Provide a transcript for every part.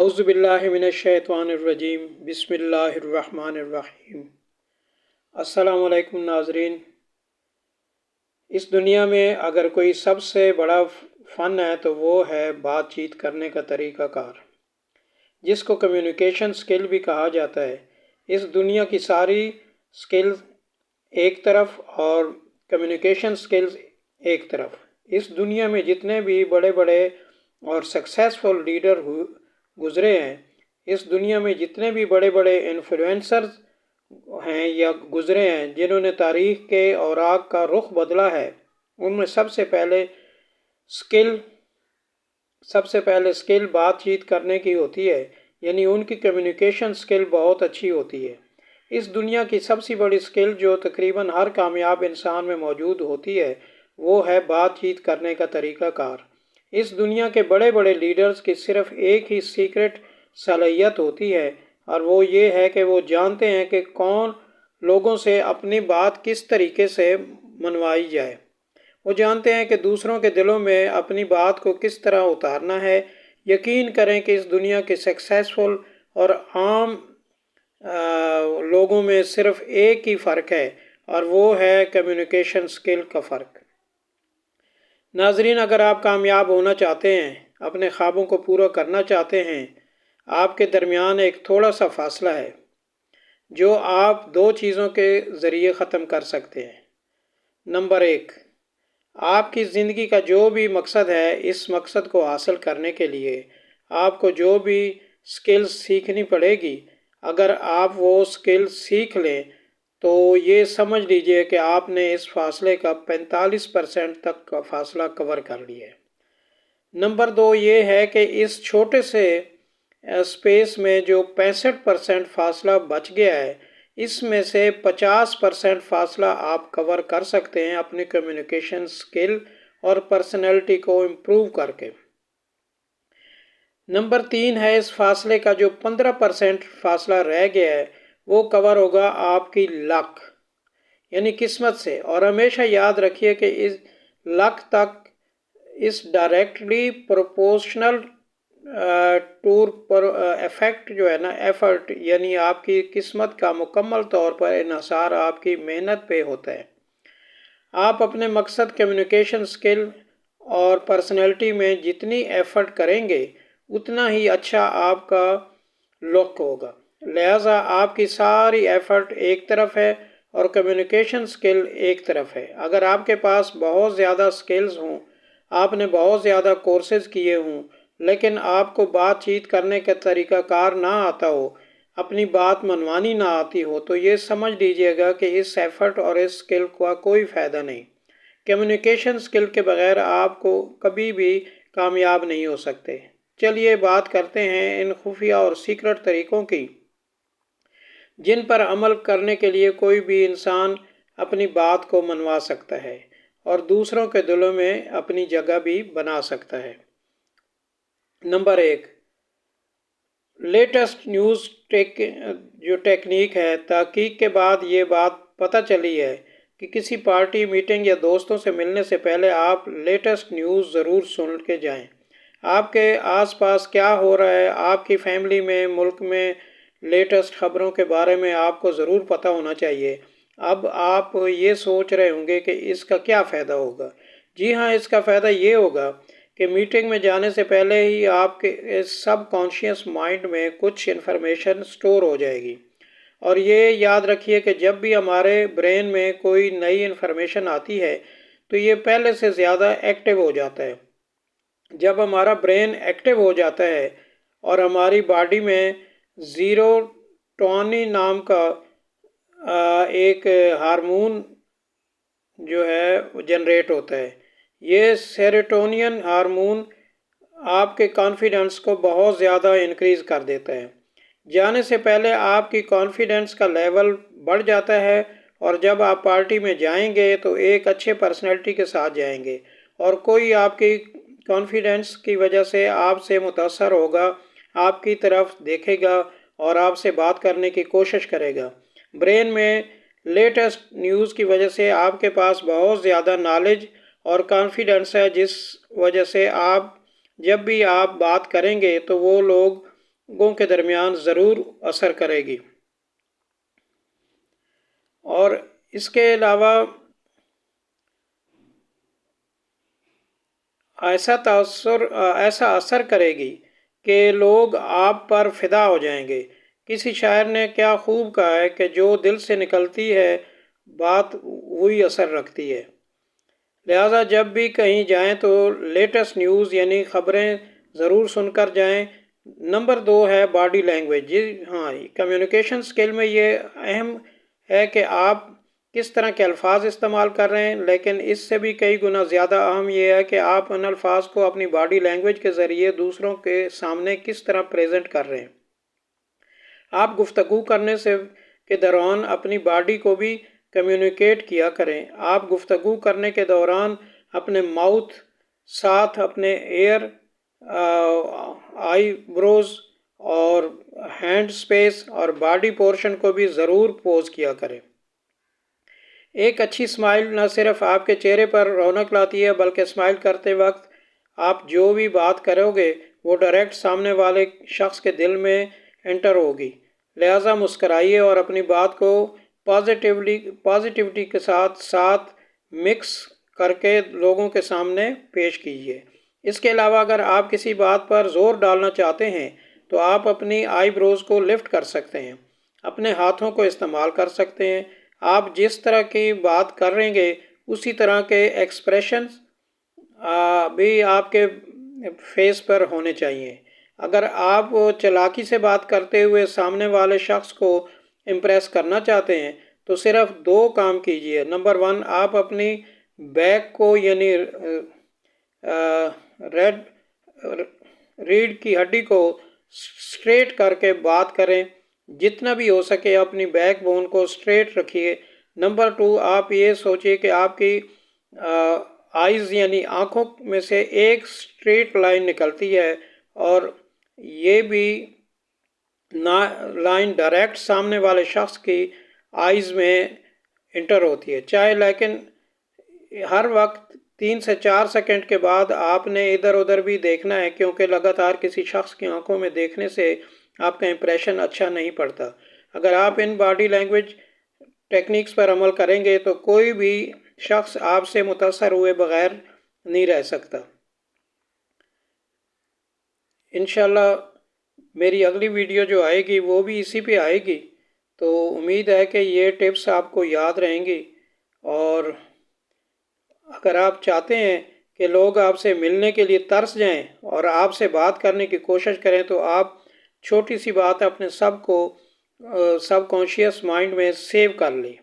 اعوذ باللہ من الشیطان الرجیم بسم اللہ الرحمن الرحیم۔ السلام علیکم ناظرین۔ اس دنیا میں اگر کوئی سب سے بڑا فن ہے تو وہ ہے بات چیت کرنے کا طریقہ کار، جس کو کمیونیکیشن سکل بھی کہا جاتا ہے۔ اس دنیا کی ساری سکلز ایک طرف اور کمیونیکیشن سکلز ایک طرف۔ اس دنیا میں جتنے بھی بڑے بڑے اور سکسیسفل لیڈر گزرے ہیں، اس دنیا میں جتنے بھی بڑے بڑے انفلوئنسرز ہیں یا گزرے ہیں جنہوں نے تاریخ کے اوراق کا رخ بدلا ہے، ان میں سب سے پہلے سکل بات چیت کرنے کی ہوتی ہے، یعنی ان کی کمیونیکیشن سکل بہت اچھی ہوتی ہے۔ اس دنیا کی سب سے بڑی سکل جو تقریباً ہر کامیاب انسان میں موجود ہوتی ہے وہ ہے بات چیت کرنے کا طریقہ کار۔ اس دنیا کے بڑے بڑے لیڈرز کی صرف ایک ہی سیکرٹ صلاحیت ہوتی ہے، اور وہ یہ ہے کہ وہ جانتے ہیں کہ کون لوگوں سے اپنی بات کس طریقے سے منوائی جائے۔ وہ جانتے ہیں کہ دوسروں کے دلوں میں اپنی بات کو کس طرح اتارنا ہے۔ یقین کریں کہ اس دنیا کے سکسیسفل اور عام لوگوں میں صرف ایک ہی فرق ہے، اور وہ ہے کمیونیکیشن سکل کا فرق۔ ناظرین، اگر آپ کامیاب ہونا چاہتے ہیں، اپنے خوابوں کو پورا کرنا چاہتے ہیں، آپ کے درمیان ایک تھوڑا سا فاصلہ ہے جو آپ دو چیزوں کے ذریعے ختم کر سکتے ہیں۔ نمبر 1، آپ کی زندگی کا جو بھی مقصد ہے، اس مقصد کو حاصل کرنے کے لیے آپ کو جو بھی سکلز سیکھنی پڑے گی، اگر آپ وہ سکلز سیکھ لیں تو یہ سمجھ لیجئے کہ آپ نے اس فاصلے کا 45% تک کا فاصلہ کور کر لیا ہے۔ نمبر 2 یہ ہے کہ اس چھوٹے سے اسپیس میں جو 65% فاصلہ بچ گیا ہے، اس میں سے 50% فاصلہ آپ کور کر سکتے ہیں اپنی کمیونیکیشن سکل اور پرسنالٹی کو امپروو کر کے۔ نمبر 3 ہے اس فاصلے کا جو 15% فاصلہ رہ گیا ہے وہ کور ہوگا آپ کی لک، یعنی قسمت سے۔ اور ہمیشہ یاد رکھیے کہ اس لک تک اس ڈائریکٹلی پروپورشنل ٹور پر افیکٹ جو ہے نا، ایفرٹ، یعنی آپ کی قسمت کا مکمل طور پر انحصار آپ کی محنت پہ ہوتا ہے۔ آپ اپنے مقصد کمیونیکیشن سکل اور پرسنالٹی میں جتنی ایفرٹ کریں گے اتنا ہی اچھا آپ کا لک ہوگا۔ لہٰذا آپ کی ساری ایفرٹ ایک طرف ہے اور کمیونیکیشن سکل ایک طرف ہے۔ اگر آپ کے پاس بہت زیادہ سکلز ہوں، آپ نے بہت زیادہ کورسز کیے ہوں، لیکن آپ کو بات چیت کرنے کا طریقہ کار نہ آتا ہو، اپنی بات منوانی نہ آتی ہو، تو یہ سمجھ لیجئے گا کہ اس ایفرٹ اور اس سکل کا کوئی فائدہ نہیں۔ کمیونیکیشن سکل کے بغیر آپ کو کبھی بھی کامیاب نہیں ہو سکتے۔ چلیے بات کرتے ہیں ان خفیہ اور سیکرٹ طریقوں کی جن پر عمل کرنے کے لیے کوئی بھی انسان اپنی بات کو منوا سکتا ہے اور دوسروں کے دلوں میں اپنی جگہ بھی بنا سکتا ہے۔ نمبر 1، لیٹسٹ نیوز جو ٹیکنیک ہے۔ تحقیق کے بعد یہ بات پتہ چلی ہے کہ کسی پارٹی، میٹنگ یا دوستوں سے ملنے سے پہلے آپ لیٹسٹ نیوز ضرور سن کے جائیں۔ آپ کے آس پاس کیا ہو رہا ہے، آپ کی فیملی میں، ملک میں لیٹسٹ خبروں کے بارے میں آپ کو ضرور پتہ ہونا چاہیے۔ اب آپ یہ سوچ رہے ہوں گے کہ اس کا کیا فائدہ ہوگا۔ جی ہاں، اس کا فائدہ یہ ہوگا کہ میٹنگ میں جانے سے پہلے ہی آپ کے سب کانشیس مائنڈ میں کچھ انفارمیشن سٹور ہو جائے گی، اور یہ یاد رکھیے کہ جب بھی ہمارے برین میں کوئی نئی انفارمیشن آتی ہے تو یہ پہلے سے زیادہ ایکٹیو ہو جاتا ہے۔ جب ہمارا برین ایکٹیو ہو جاتا ہے اور ہماری باڈی میں سیروٹونین نام کا ایک ہارمون جو ہے جنریٹ ہوتا ہے، یہ سیروٹونین ہارمون آپ کے کانفیڈنس کو بہت زیادہ انکریز کر دیتا ہے۔ جانے سے پہلے آپ کی کانفیڈنس کا لیول بڑھ جاتا ہے، اور جب آپ پارٹی میں جائیں گے تو ایک اچھے پرسنالٹی کے ساتھ جائیں گے، اور کوئی آپ کی کانفیڈنس کی وجہ سے آپ سے متاثر ہوگا، آپ کی طرف دیکھے گا اور آپ سے بات کرنے کی کوشش کرے گا۔ برین میں لیٹسٹ نیوز کی وجہ سے آپ کے پاس بہت زیادہ نالج اور کانفیڈنس ہے، جس وجہ سے آپ جب بھی آپ بات کریں گے تو وہ لوگ لوگوں کے درمیان ضرور اثر کرے گی۔ اور اس کے علاوہ ایسا اثر کرے گی کہ لوگ آپ پر فدا ہو جائیں گے۔ کسی شاعر نے کیا خوب کہا ہے کہ جو دل سے نکلتی ہے بات وہی اثر رکھتی ہے۔ لہٰذا جب بھی کہیں جائیں تو لیٹسٹ نیوز یعنی خبریں ضرور سن کر جائیں۔ نمبر 2 ہے باڈی لینگویج۔ جی ہاں، کمیونیکیشن سکل میں یہ اہم ہے کہ آپ کس طرح کے الفاظ استعمال کر رہے ہیں، لیکن اس سے بھی کئی گنا زیادہ اہم یہ ہے کہ آپ ان الفاظ کو اپنی باڈی لینگویج کے ذریعے دوسروں کے سامنے کس طرح پریزنٹ کر رہے ہیں۔ آپ گفتگو کرنے کے دوران اپنی باڈی کو بھی کمیونیکیٹ کیا کریں۔ آپ گفتگو کرنے کے دوران اپنے ماؤتھ ساتھ اپنے ایئر، آئی بروز اور ہینڈ سپیس اور باڈی پورشن کو بھی ضرور پوز کیا کریں۔ ایک اچھی سمائل نہ صرف آپ کے چہرے پر رونق لاتی ہے بلکہ سمائل کرتے وقت آپ جو بھی بات کرو گے وہ ڈائریکٹ سامنے والے شخص کے دل میں انٹر ہوگی۔ لہٰذا مسکرائیے اور اپنی بات کو پازیٹیوٹی کے ساتھ مکس کر کے لوگوں کے سامنے پیش کیجیے۔ اس کے علاوہ اگر آپ کسی بات پر زور ڈالنا چاہتے ہیں تو آپ اپنی آئی بروز کو لفٹ کر سکتے ہیں، اپنے ہاتھوں کو استعمال کر سکتے ہیں۔ آپ جس طرح کی بات کر رہیں گے اسی طرح کے ایکسپریشنز بھی آپ کے فیس پر ہونے چاہیے۔ اگر آپ چالاکی سے بات کرتے ہوئے سامنے والے شخص کو امپریس کرنا چاہتے ہیں تو صرف 2 کام کیجیے۔ نمبر 1، آپ اپنی بیک کو یعنی ریڑھ کی ہڈی کو سٹریٹ کر کے بات کریں، جتنا بھی ہو سکے اپنی بیک بون کو سٹریٹ رکھیے۔ نمبر 2، آپ یہ سوچیے کہ آپ کی آئیز یعنی آنکھوں میں سے ایک سٹریٹ لائن نکلتی ہے اور یہ بھی لائن ڈائریکٹ سامنے والے شخص کی آئیز میں انٹر ہوتی ہے، چاہے لیکن ہر وقت 3 سے 4 سیکنڈ کے بعد آپ نے ادھر ادھر بھی دیکھنا ہے، کیونکہ لگاتار کسی شخص کی آنکھوں میں دیکھنے سے آپ کا امپریشن اچھا نہیں پڑتا۔ اگر آپ ان باڈی لینگویج ٹیکنیکس پر عمل کریں گے تو کوئی بھی شخص آپ سے متاثر ہوئے بغیر نہیں رہ سکتا۔ انشاءاللہ میری اگلی ویڈیو جو آئے گی وہ بھی اسی پہ آئے گی، تو امید ہے کہ یہ ٹپس آپ کو یاد رہیں گی۔ اور اگر آپ چاہتے ہیں کہ لوگ آپ سے ملنے کے لیے ترس جائیں اور آپ سے بات کرنے کی کوشش کریں تو آپ چھوٹی سی بات اپنے سب کانشیس مائنڈ میں سیو کر لیں،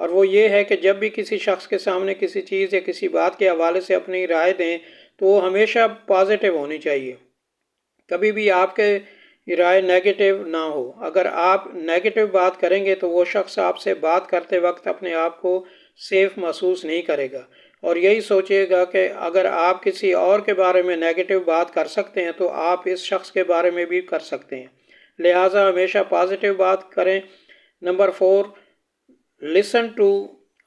اور وہ یہ ہے کہ جب بھی کسی شخص کے سامنے کسی چیز یا کسی بات کے حوالے سے اپنی رائے دیں تو وہ ہمیشہ پازیٹیو ہونی چاہیے، کبھی بھی آپ کے رائے نیگیٹو نہ ہو۔ اگر آپ نیگیٹو بات کریں گے تو وہ شخص آپ سے بات کرتے وقت اپنے آپ کو سیف محسوس نہیں کرے گا اور یہی سوچے گا کہ اگر آپ کسی اور کے بارے میں نیگیٹو بات کر سکتے ہیں تو آپ اس شخص کے بارے میں بھی کر سکتے ہیں۔ لہٰذا ہمیشہ پازیٹیو بات کریں۔ Number 4، listen to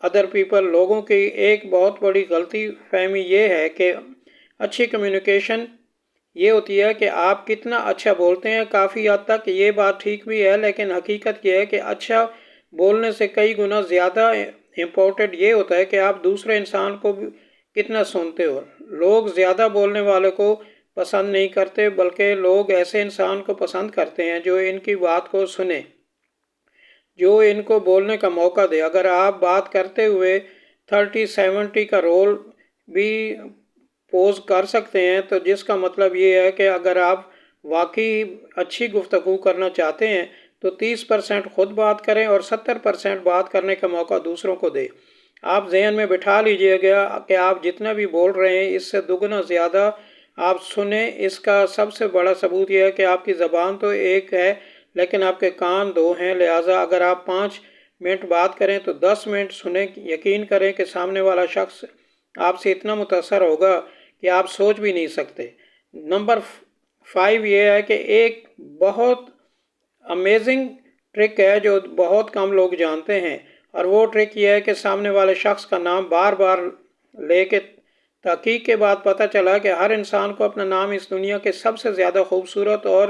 other people. لوگوں کی ایک بہت بڑی غلطی فہمی یہ ہے کہ اچھی کمیونیکیشن یہ ہوتی ہے کہ آپ کتنا اچھا بولتے ہیں۔ کافی حد تک یہ بات ٹھیک بھی ہے، لیکن حقیقت یہ ہے کہ اچھا بولنے سے کئی گنا زیادہ امپورٹنٹ یہ ہوتا ہے کہ آپ دوسرے انسان کو کتنا سنتے ہو۔ لوگ زیادہ بولنے والے کو پسند نہیں کرتے، بلکہ لوگ ایسے انسان کو پسند کرتے ہیں جو ان کی بات کو سنے، جو ان کو بولنے کا موقع دے۔ اگر آپ بات کرتے ہوئے 30-70 کا رول بھی پوز کر سکتے ہیں تو جس کا مطلب یہ ہے کہ اگر آپ واقعی اچھی گفتگو کرنا چاہتے ہیں تو 30% خود بات کریں اور 70% بات کرنے کا موقع دوسروں کو دیں۔ آپ ذہن میں بٹھا لیجئے گا کہ آپ جتنا بھی بول رہے ہیں اس سے دگنا زیادہ آپ سنیں۔ اس کا سب سے بڑا ثبوت یہ ہے کہ آپ کی زبان تو ایک ہے لیکن آپ کے کان 2 ہیں۔ لہٰذا اگر آپ 5 منٹ بات کریں تو 10 منٹ سنیں۔ یقین کریں کہ سامنے والا شخص آپ سے اتنا متاثر ہوگا کہ آپ سوچ بھی نہیں سکتے۔ نمبر 5 یہ ہے کہ ایک بہت امیزنگ ٹرک ہے جو بہت کم لوگ جانتے ہیں، اور وہ ٹرک یہ ہے کہ سامنے والے شخص کا نام بار بار لے کے تحقیق کے بعد پتہ چلا کہ ہر انسان کو اپنا نام اس دنیا کے سب سے زیادہ خوبصورت اور